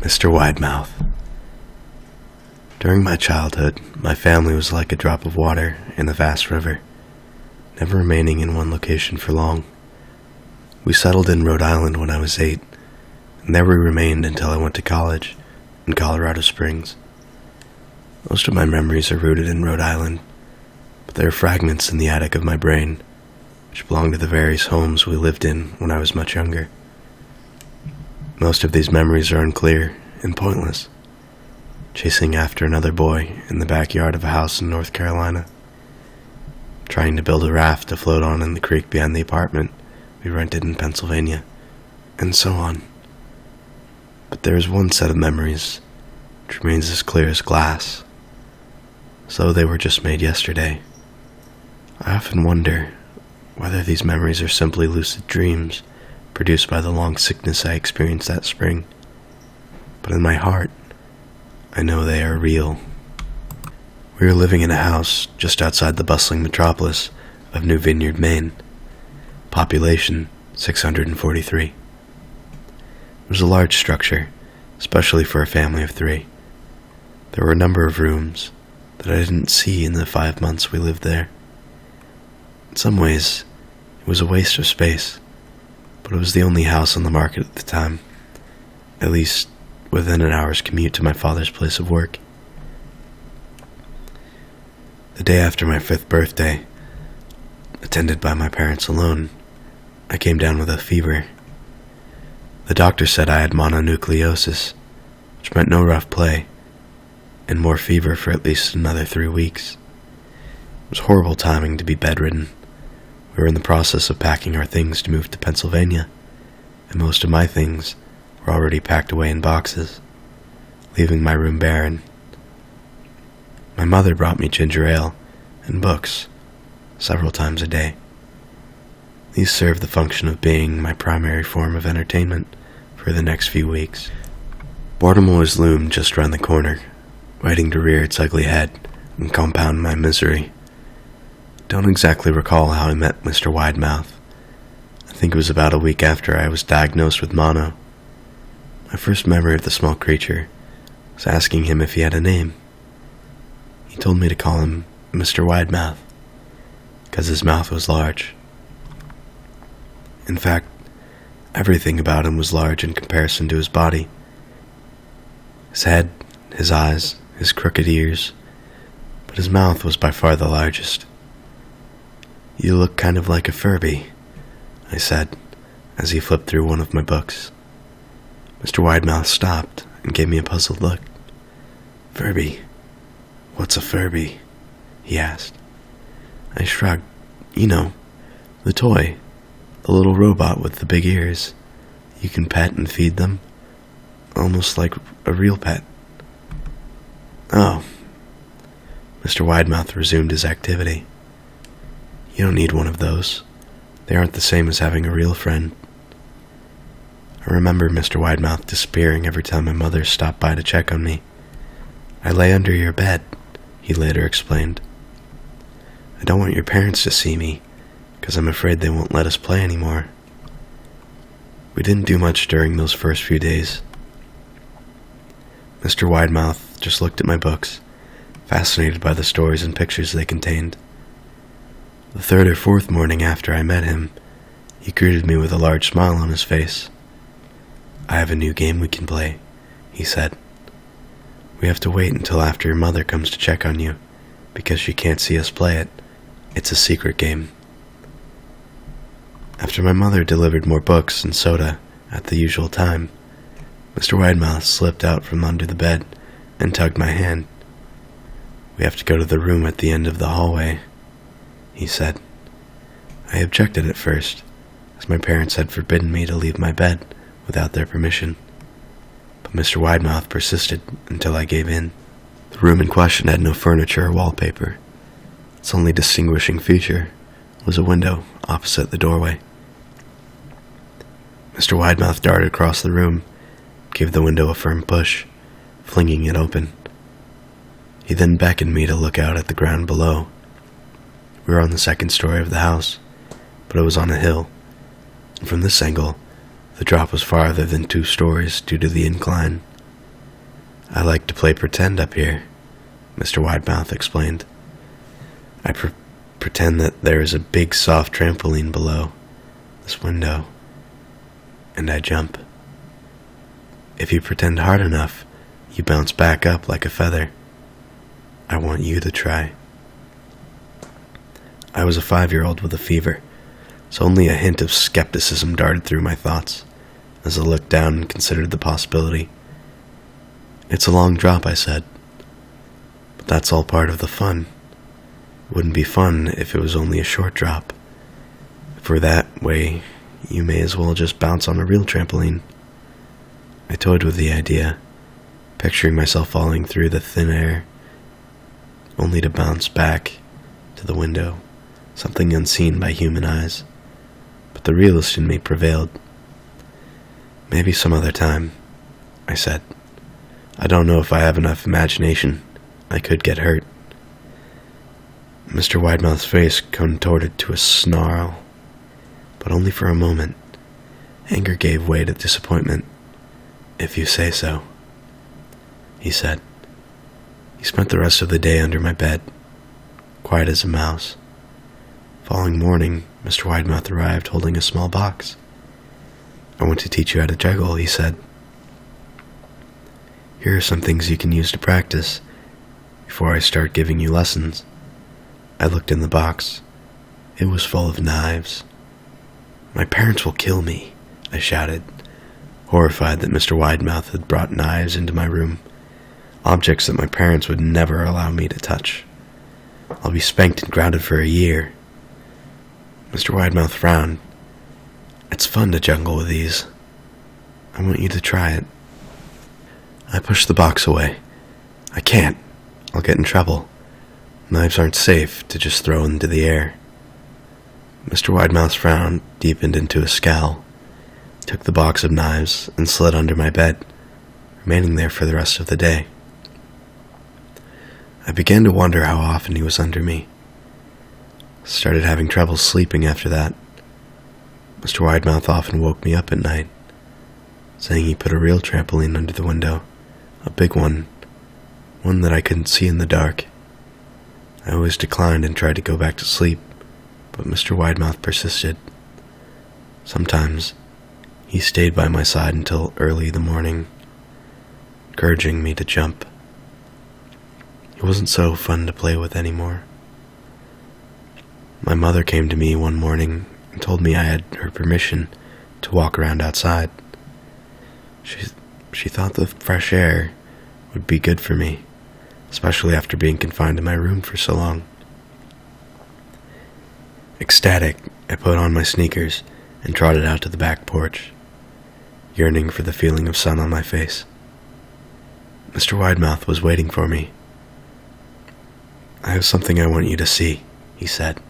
Mr. Widemouth. During my childhood, my family was like a drop of water in a vast river, never remaining in one location for long. We settled in Rhode Island when I was 8, and there we remained until I went to college in Colorado Springs. Most of my memories are rooted in Rhode Island, but there are fragments in the attic of my brain, which belong to the various homes we lived in when I was much younger. Most of these memories are unclear and pointless. Chasing after another boy in the backyard of a house in North Carolina, trying to build a raft to float on in the creek behind the apartment we rented in Pennsylvania, and so on. But there is one set of memories which remains as clear as glass, as though they were just made yesterday. I often wonder whether these memories are simply lucid dreams produced by the long sickness I experienced that spring. But in my heart, I know they are real. We were living in a house just outside the bustling metropolis of New Vineyard, Maine. Population 643. It was a large structure, especially for a family of 3. There were a number of rooms that I didn't see in the 5 months we lived there. In some ways, it was a waste of space, but it was the only house on the market at the time, at least within an hour's commute to my father's place of work. The day after my 5th birthday, attended by my parents alone, I came down with a fever. The doctor said I had mononucleosis, which meant no rough play, and more fever for at least another 3 weeks. It was horrible timing to be bedridden. We were in the process of packing our things to move to Pennsylvania, and most of my things were already packed away in boxes, leaving my room barren. My mother brought me ginger ale and books several times a day. These served the function of being my primary form of entertainment for the next few weeks. Boredom always loomed just around the corner, waiting to rear its ugly head and compound my misery. Don't exactly recall how I met Mr. Widemouth. I think it was about a week after I was diagnosed with mono. My first memory of the small creature was asking him if he had a name. He told me to call him Mr. Widemouth, because his mouth was large. In fact, everything about him was large in comparison to his body. His head, his eyes, his crooked ears, but his mouth was by far the largest. "You look kind of like a Furby," I said, as he flipped through one of my books. Mr. Widemouth stopped and gave me a puzzled look. "Furby? What's a Furby?" he asked. I shrugged. "You know, the toy, the little robot with the big ears. You can pet and feed them, almost like a real pet." "Oh." Mr. Widemouth resumed his activity. "You don't need one of those. They aren't the same as having a real friend." I remember Mr. Widemouth disappearing every time my mother stopped by to check on me. "I lay under your bed," he later explained. "I don't want your parents to see me, because I'm afraid they won't let us play anymore." We didn't do much during those first few days. Mr. Widemouth just looked at my books, fascinated by the stories and pictures they contained. The 3rd or 4th morning after I met him, he greeted me with a large smile on his face. "I have a new game we can play," he said. "We have to wait until after your mother comes to check on you, because she can't see us play it. It's a secret game." After my mother delivered more books and soda at the usual time, Mr. Widemouth slipped out from under the bed and tugged my hand. "We have to go to the room at the end of the hallway," he said. I objected at first, as my parents had forbidden me to leave my bed without their permission, but Mr. Widemouth persisted until I gave in. The room in question had no furniture or wallpaper. Its only distinguishing feature was a window opposite the doorway. Mr. Widemouth darted across the room, gave the window a firm push, flinging it open. He then beckoned me to look out at the ground below. We were on the 2nd story of the house, but it was on a hill, and from this angle, the drop was farther than 2 stories due to the incline. I like to play pretend up here, Mr. Widemouth explained. I pretend that there is a big soft trampoline below this window, and I jump. If you pretend hard enough, you bounce back up like a feather. I want you to try. I was a 5-year-old with a fever, so only a hint of skepticism darted through my thoughts as I looked down and considered the possibility. It's a long drop, I said, but that's all part of the fun. It wouldn't be fun if it was only a short drop. If we're that way, you may as well just bounce on a real trampoline. I toyed with the idea, picturing myself falling through the thin air, only to bounce back to the window, something unseen by human eyes. But the realist in me prevailed. Maybe some other time, I said. I don't know if I have enough imagination. I could get hurt. Mr. Widemouth's face contorted to a snarl, but only for a moment. Anger gave way to disappointment. If you say so, he said. He spent the rest of the day under my bed, quiet as a mouse. Following morning, Mr. Widemouth arrived holding a small box. I want to teach you how to juggle, he said. Here are some things you can use to practice before I start giving you lessons. I looked in the box. It was full of knives. My parents will kill me, I shouted, horrified that Mr. Widemouth had brought knives into my room, objects that my parents would never allow me to touch. I'll be spanked and grounded for a year. Mr. Widemouth frowned. It's fun to juggle with these. I want you to try it. I pushed the box away. I can't. I'll get in trouble. Knives aren't safe to just throw into the air. Mr. Widemouth's frown deepened into a scowl, took the box of knives, and slid under my bed, remaining there for the rest of the day. I began to wonder how often he was under me. Started having trouble sleeping after that. Mr. Widemouth often woke me up at night, saying he put a real trampoline under the window, a big one that I couldn't see in the dark. I always declined and tried to go back to sleep, but Mr. Widemouth persisted. Sometimes he stayed by my side until early in the morning, encouraging me to jump. He wasn't so fun to play with anymore. My mother came to me one morning and told me I had her permission to walk around outside. She thought the fresh air would be good for me, especially after being confined in my room for so long. Ecstatic, I put on my sneakers and trotted out to the back porch, yearning for the feeling of sun on my face. Mr. Widemouth was waiting for me. I have something I want you to see, he said.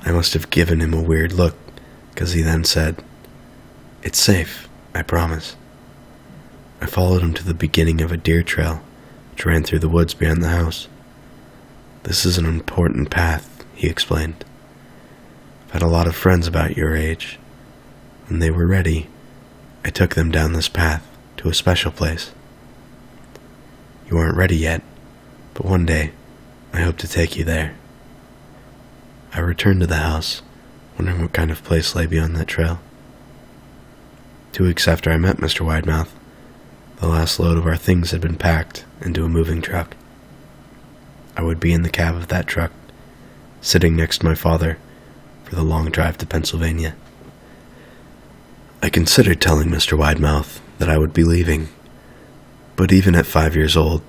I must have given him a weird look, because he then said, It's safe, I promise. I followed him to the beginning of a deer trail, which ran through the woods behind the house. This is an important path, he explained. I've had a lot of friends about your age. When they were ready, I took them down this path to a special place. You aren't ready yet, but one day I hope to take you there. I returned to the house, wondering what kind of place lay beyond that trail. 2 weeks after I met Mr. Widemouth, the last load of our things had been packed into a moving truck. I would be in the cab of that truck, sitting next to my father for the long drive to Pennsylvania. I considered telling Mr. Widemouth that I would be leaving, but even at 5 years old,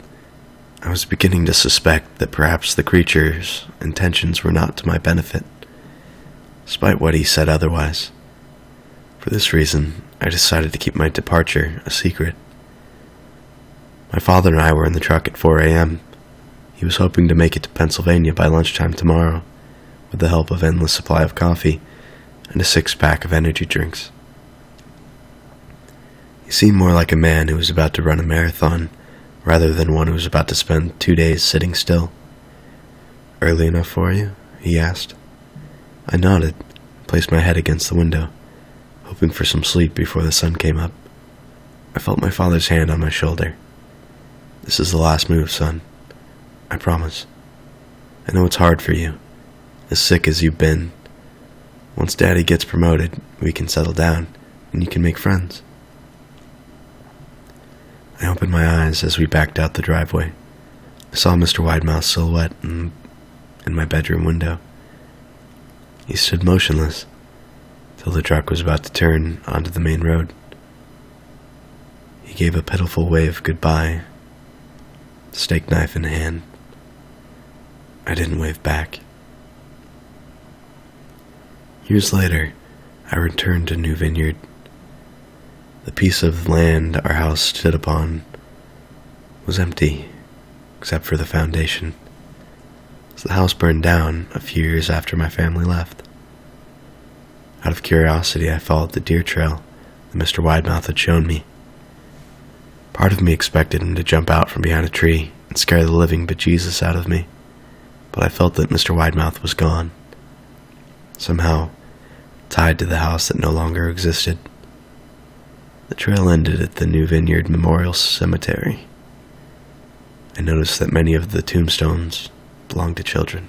I was beginning to suspect that perhaps the creature's intentions were not to my benefit, despite what he said otherwise. For this reason, I decided to keep my departure a secret. My father and I were in the truck at 4 a.m. He was hoping to make it to Pennsylvania by lunchtime tomorrow, with the help of an endless supply of coffee and a 6-pack of energy drinks. He seemed more like a man who was about to run a marathon, rather than one who was about to spend 2 days sitting still. Early enough for you? He asked. I nodded, and placed my head against the window, hoping for some sleep before the sun came up. I felt my father's hand on my shoulder. This is the last move, son. I promise. I know it's hard for you, as sick as you've been. Once Daddy gets promoted, we can settle down, and you can make friends. I opened my eyes as we backed out the driveway. I saw Mr. Widemouth's silhouette in my bedroom window. He stood motionless till the truck was about to turn onto the main road. He gave a pitiful wave goodbye, steak knife in hand. I didn't wave back. Years later, I returned to New Vineyard. The piece of land our house stood upon was empty, except for the foundation, as the house burned down a few years after my family left. Out of curiosity, I followed the deer trail that Mr. Widemouth had shown me. Part of me expected him to jump out from behind a tree and scare the living bejesus out of me, but I felt that Mr. Widemouth was gone, somehow tied to the house that no longer existed. The trail ended at the New Vineyard Memorial Cemetery. I noticed that many of the tombstones belonged to children.